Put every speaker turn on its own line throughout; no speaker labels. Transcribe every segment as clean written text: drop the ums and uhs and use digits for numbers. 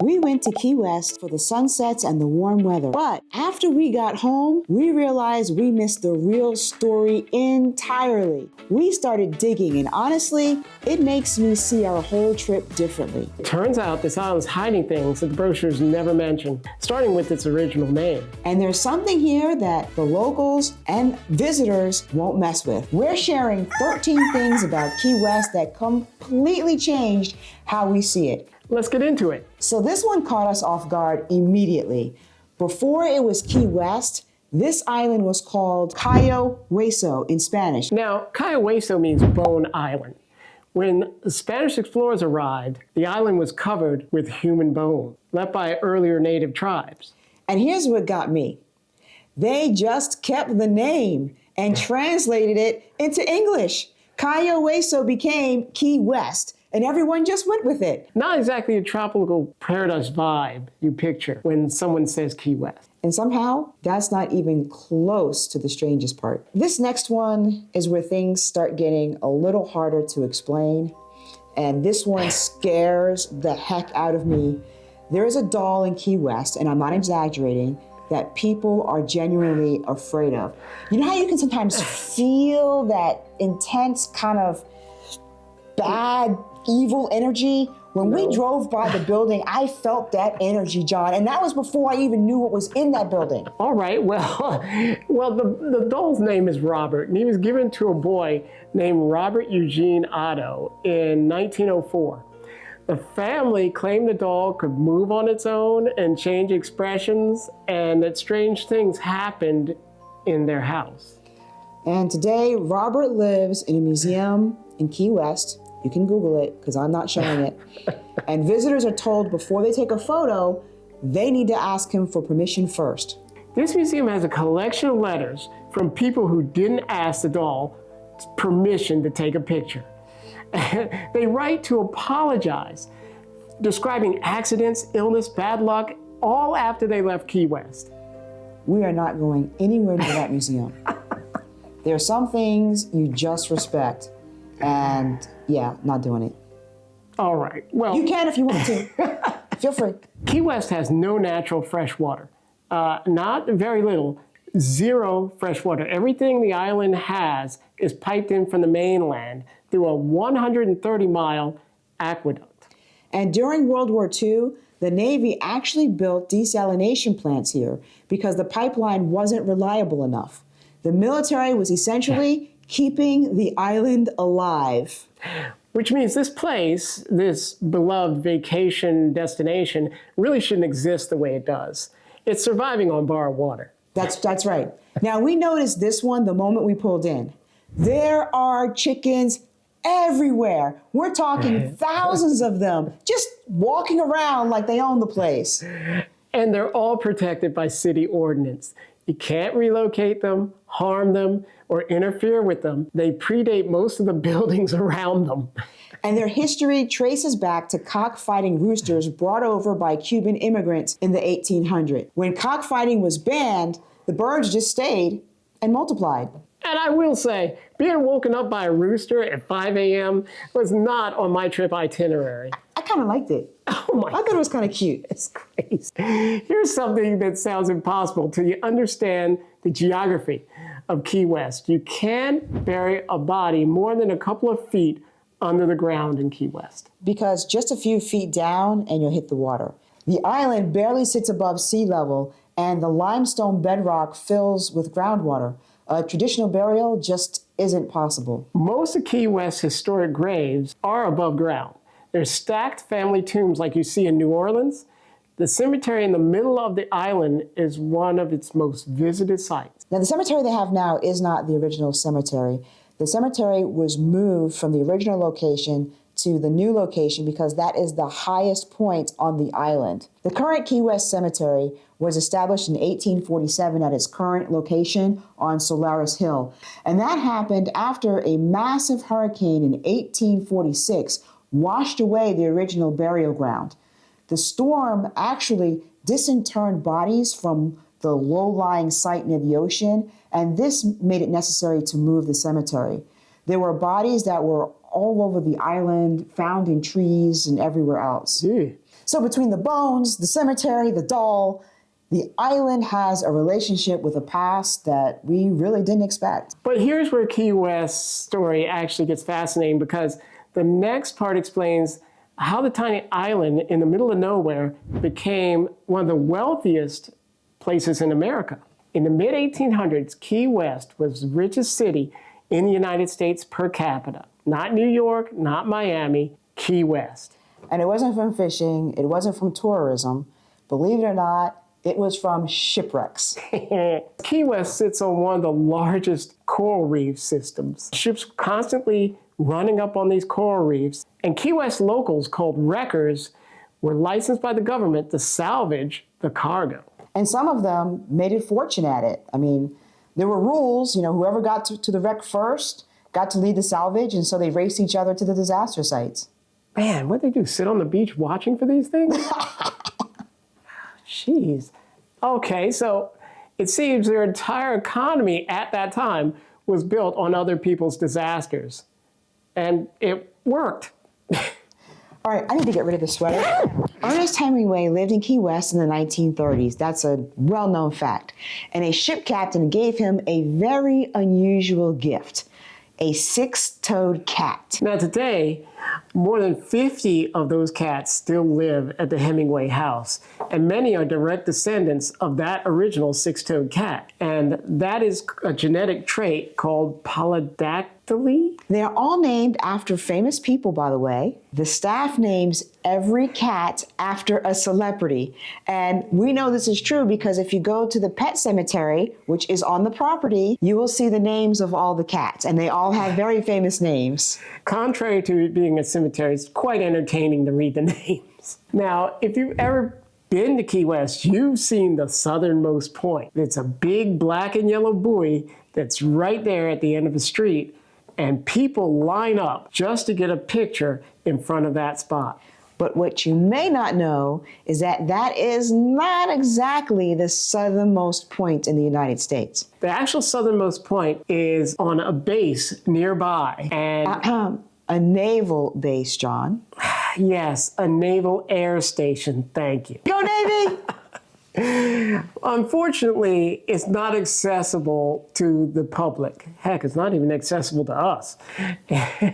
We went to Key West for the sunsets and the warm weather. But after we got home, we realized we missed the real story entirely. We started digging, and honestly, it makes me see our whole trip differently.
It turns out this island's hiding things that the brochures never mention, starting with its original name.
And there's something here that the locals and visitors won't mess with. We're sharing 13 things about Key West that completely changed how we see it.
Let's get into it.
So this one caught us off guard immediately. Before it was Key West, this island was called Cayo Hueso in Spanish.
Now, Cayo Hueso means Bone Island. When the Spanish explorers arrived, the island was covered with human bone, left by earlier native tribes.
And here's what got me. They just kept the name and translated it into English. Cayo Hueso became Key West, and everyone just went with it.
Not exactly a tropical paradise vibe you picture when someone says Key West.
And somehow, that's not even close to the strangest part. This next one is where things start getting a little harder to explain. And this one scares the heck out of me. There is a doll in Key West, and I'm not exaggerating, that people are genuinely afraid of. You know how you can sometimes feel that intense kind of bad, evil energy? When we drove by the building, I felt that energy, John, and that was before I even knew what was in that building.
All right, well, the doll's name is Robert, and he was given to a boy named Robert Eugene Otto in 1904. The family claimed the doll could move on its own and change expressions, and that strange things happened in their house.
And today, Robert lives in a museum in Key West. You can Google it, because I'm not showing it. And visitors are told before they take a photo, they need to ask him for permission first.
This museum has a collection of letters from people who didn't ask the doll permission to take a picture. They write to apologize, describing accidents, illness, bad luck, all after they left Key West.
We are not going anywhere near that museum. There are some things you just respect, and yeah, not doing it.
All right, well.
You can if you want to. Feel free.
Key West has no natural fresh water. Not very little, zero fresh water. Everything the island has is piped in from the mainland through a 130-mile aqueduct.
And during World War II, the Navy actually built desalination plants here because the pipeline wasn't reliable enough. The military was essentially keeping the island alive.
Which means this place, this beloved vacation destination, really shouldn't exist the way it does. It's surviving on borrowed water.
That's right. Now, we noticed this one the moment we pulled in. There are chickens everywhere. We're talking thousands of them, just walking around like they own the place.
And they're all protected by city ordinance. You can't relocate them, harm them, or interfere with them. They predate most of the buildings around them.
And their history traces back to cockfighting roosters brought over by Cuban immigrants in the 1800s. When cockfighting was banned, the birds just stayed and multiplied.
And I will say, being woken up by a rooster at 5 a.m. was not on my trip itinerary.
I kind of liked it.
Oh my God.
I thought it was kind of cute.
It's crazy. Here's something that sounds impossible till you understand the geography of Key West. You can't bury a body more than a couple of feet under the ground in Key West.
Because just a few feet down and you'll hit the water. The island barely sits above sea level, and the limestone bedrock fills with groundwater. A traditional burial just isn't possible.
Most of Key West's historic graves are above ground. They're stacked family tombs like you see in New Orleans. The cemetery in the middle of the island is one of its most visited sites.
Now, the cemetery they have now is not the original cemetery. The cemetery was moved from the original location to the new location because that is the highest point on the island. The current Key West Cemetery was established in 1847 at its current location on Solaris Hill. And that happened after a massive hurricane in 1846 washed away the original burial ground. The storm actually disinterred bodies from the low-lying site near the ocean, and this made it necessary to move the cemetery. There were bodies that were all over the island, found in trees and everywhere else.
Gee.
So between the bones, the cemetery, the doll, the island has a relationship with a past that we really didn't expect.
But here's where Key West's story actually gets fascinating, because the next part explains how the tiny island in the middle of nowhere became one of the wealthiest places in America. In the mid-1800s, Key West was the richest city in the United States per capita. Not New York, not Miami, Key West.
And it wasn't from fishing, it wasn't from tourism. Believe it or not, it was from shipwrecks.
Key West sits on one of the largest coral reef systems. Ships constantly running up on these coral reefs. And Key West locals, called wreckers, were licensed by the government to salvage the cargo.
And some of them made a fortune at it. I mean, there were rules, whoever got to the wreck first got to lead the salvage, and so they raced each other to the disaster sites.
Man, what'd they do, sit on the beach watching for these things? Jeez. Okay, so it seems their entire economy at that time was built on other people's disasters. And it worked.
All right, I need to get rid of the sweater. Ernest Hemingway lived in Key West in the 1930s. That's a well-known fact. And a ship captain gave him a very unusual gift, a six-toed cat.
Now today, more than 50 of those cats still live at the Hemingway house, and many are direct descendants of that original six-toed cat. And that is a genetic trait called polydactyly.
They are all named after famous people, by the way. The staff names every cat after a celebrity. And we know this is true because if you go to the pet cemetery, which is on the property, you will see the names of all the cats, and they all have very famous names.
Contrary to it being a cemetery, it's quite entertaining to read the names. Now, if you've ever been to Key West, you've seen the southernmost point. It's a big black and yellow buoy that's right there at the end of the street, and people line up just to get a picture in front of that spot.
But what you may not know is that that is not exactly the southernmost point in the United States.
The actual southernmost point is on a base nearby. And
a naval base, John.
yes, a naval air station. Thank you.
Go Navy!
Unfortunately, it's not accessible to the public. Heck, it's not even accessible to us.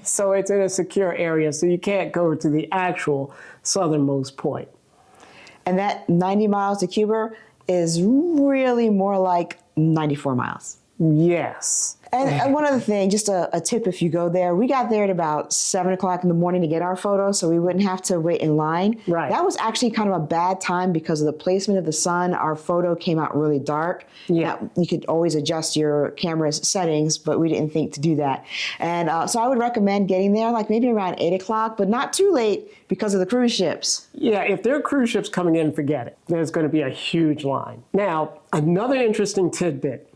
So it's in a secure area, so you can't go to the actual southernmost point.
And that 90 miles to Cuba is really more like 94 miles.
Yes.
And one other thing, just a tip if you go there, we got there at about 7 o'clock in the morning to get our photo so we wouldn't have to wait in line.
Right.
That was actually kind of a bad time because of the placement of the sun. Our photo came out really dark.
Yeah.
Now, you could always adjust your camera's settings, but we didn't think to do that. And so I would recommend getting there like maybe around 8 o'clock, but not too late because of the cruise ships.
Yeah, if there are cruise ships coming in, forget it. There's going to be a huge line. Now, another interesting tidbit.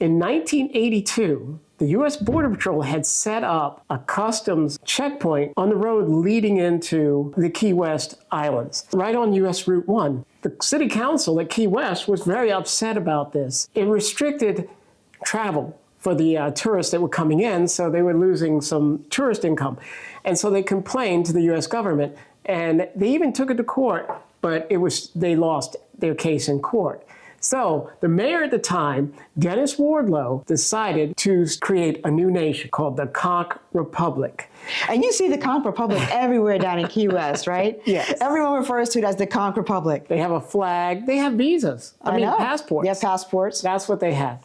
In 1982, the U.S. Border Patrol had set up a customs checkpoint on the road leading into the Key West Islands, right on U.S. Route 1. The city council at Key West was very upset about this. It restricted travel for the tourists that were coming in, so they were losing some tourist income. And so they complained to the U.S. government, and they even took it to court, but they lost their case in court. So the mayor at the time, Dennis Wardlow, decided to create a new nation called the Conch Republic.
And you see the Conch Republic everywhere down in Key West, right?
Yes.
Everyone refers to it as the Conch Republic.
They have a flag. They have visas. I mean, passports.
They have passports.
That's what they have.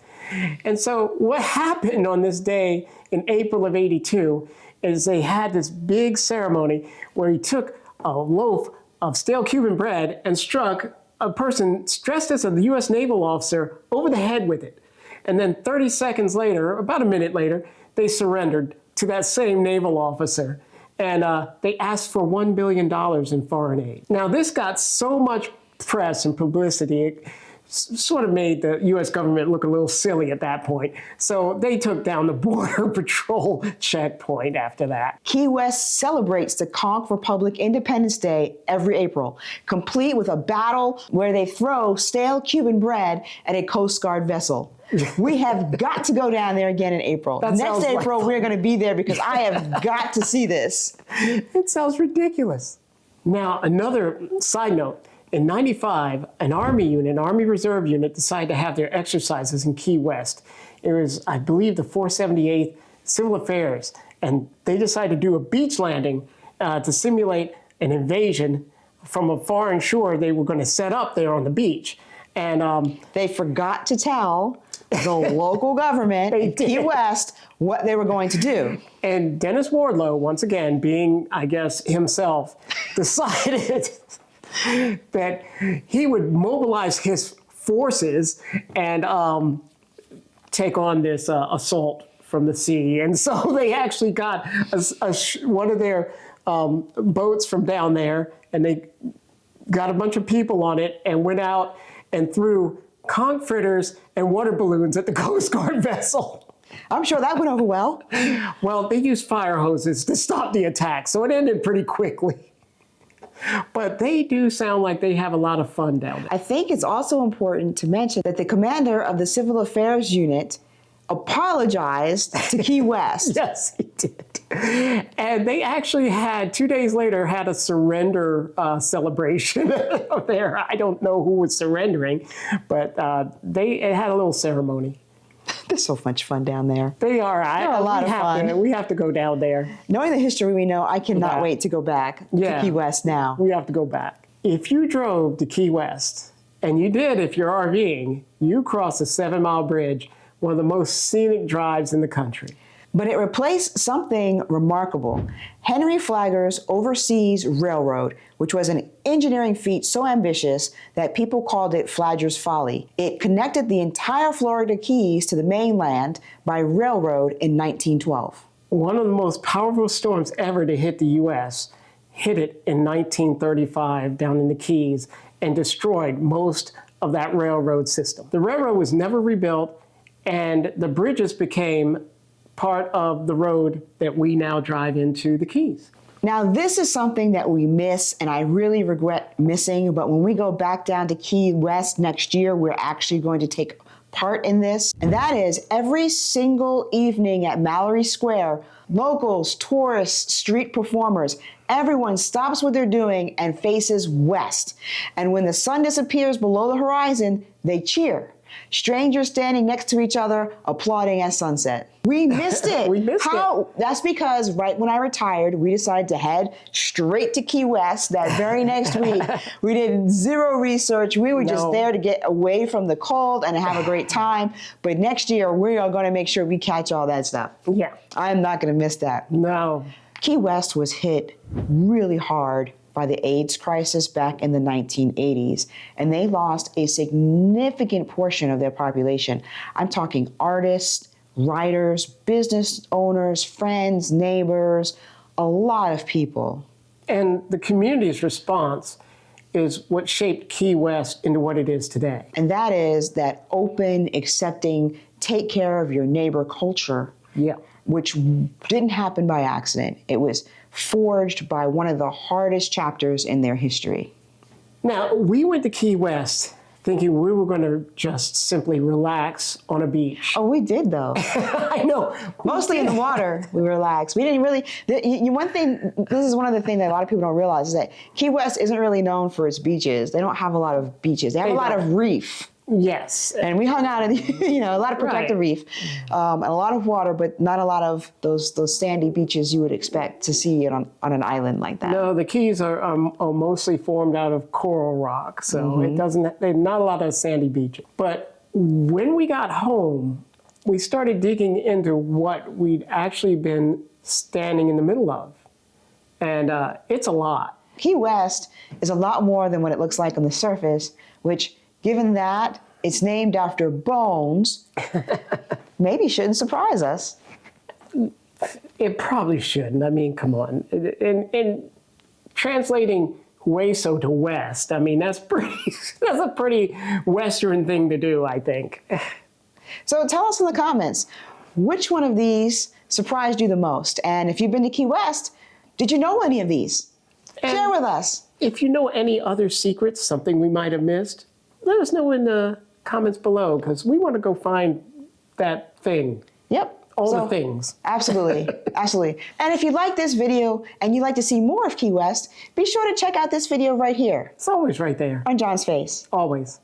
And so what happened on this day in April of '82 is they had this big ceremony where he took a loaf of stale Cuban bread and struck a person dressed as a U.S. naval officer over the head with it. And then 30 seconds later, about a minute later, they surrendered to that same naval officer. And they asked for $1 billion in foreign aid. Now, this got so much press and publicity, it sort of made the U.S. government look a little silly at that point. So they took down the Border Patrol checkpoint after that.
Key West celebrates the Conch Republic Independence Day every April, complete with a battle where they throw stale Cuban bread at a Coast Guard vessel. We have got to go down there again in April. Next April, we're going to be there because I have got to see this.
It sounds ridiculous. Now, another side note, in 95, an Army Reserve unit decided to have their exercises in Key West. It was, I believe, the 478th Civil Affairs, and they decided to do a beach landing to simulate an invasion from a foreign shore they were going to set up there on the beach. And
they forgot to tell the local government in Key West what they were going to do.
And Dennis Wardlow, once again, being, I guess, himself, decided that he would mobilize his forces and take on this assault from the sea. And so they actually got one of their boats from down there, and they got a bunch of people on it and went out and threw conch fritters and water balloons at the Coast Guard vessel.
I'm sure that went over well.
Well, they used fire hoses to stop the attack, so it ended pretty quickly. But they do sound like they have a lot of fun down there.
I think it's also important to mention that the commander of the Civil Affairs Unit apologized to Key West.
Yes, he did. And they actually had, 2 days later, had a surrender celebration there. I don't know who was surrendering, but they had a little ceremony.
They're so much fun down there.
They are.
They're a lot of fun.
We have to go down there.
Knowing the history we know, I cannot wait to go back to Key West now.
We have to go back. If you drove to Key West, and you did if you're RVing, you crossed a 7-mile bridge, one of the most scenic drives in the country.
But it replaced something remarkable. Henry Flagler's Overseas Railroad, which was an engineering feat so ambitious that people called it Flagler's Folly. It connected the entire Florida Keys to the mainland by railroad in 1912.
One of the most powerful storms ever to hit the U.S. hit it in 1935 down in the Keys and destroyed most of that railroad system. The railroad was never rebuilt, and the bridges became part of the road that we now drive into the Keys.
Now, this is something that we miss, and I really regret missing, but when we go back down to Key West next year, we're actually going to take part in this. And that is every single evening at Mallory Square, locals, tourists, street performers, everyone stops what they're doing and faces west. And when the sun disappears below the horizon, they cheer. Strangers standing next to each other, applauding at sunset. We missed it.
We missed it.
That's because right when I retired, we decided to head straight to Key West that very next week. We did zero research. We were just there to get away from the cold and have a great time. But next year, we are going to make sure we catch all that stuff.
Yeah.
I'm not going to miss that.
No.
Key West was hit really hard by the AIDS crisis back in the 1980s, and they lost a significant portion of their population. I'm talking artists, writers, business owners, friends, neighbors, a lot of people.
And the community's response is what shaped Key West into what it is today.
And that is that open, accepting, take care of your neighbor culture, which didn't happen by accident. It was forged by one of the hardest chapters in their history.
Now, we went to Key West thinking we were going to just simply relax on a beach.
Oh, we did, though.
I know.
Mostly in the water, we relaxed. We didn't really, one thing, this is one of the things that a lot of people don't realize, is that Key West isn't really known for its beaches. They don't have a lot of beaches. They have a lot of reef.
Yes.
And we hung out in, a lot of protected reef, and a lot of water, but not a lot of those sandy beaches you would expect to see on an island like that.
No, the Keys are mostly formed out of coral rock, so there's not a lot of sandy beaches. But when we got home, we started digging into what we'd actually been standing in the middle of. And it's a lot.
Key West is a lot more than what it looks like on the surface, which, given that it's named after bones, maybe shouldn't surprise us.
It probably shouldn't. I mean, come on. In translating Hueso to West, I mean, that's a pretty Western thing to do, I think.
So tell us in the comments, which one of these surprised you the most? And if you've been to Key West, did you know any of these? Share with us.
If you know any other secrets, something we might have missed, let us know in the comments below, because we want to go find that thing.
Yep.
All the things.
Absolutely, absolutely. And if you like this video and you'd like to see more of Key West, be sure to check out this video right here
It's always right there.
on John's Face.
Always.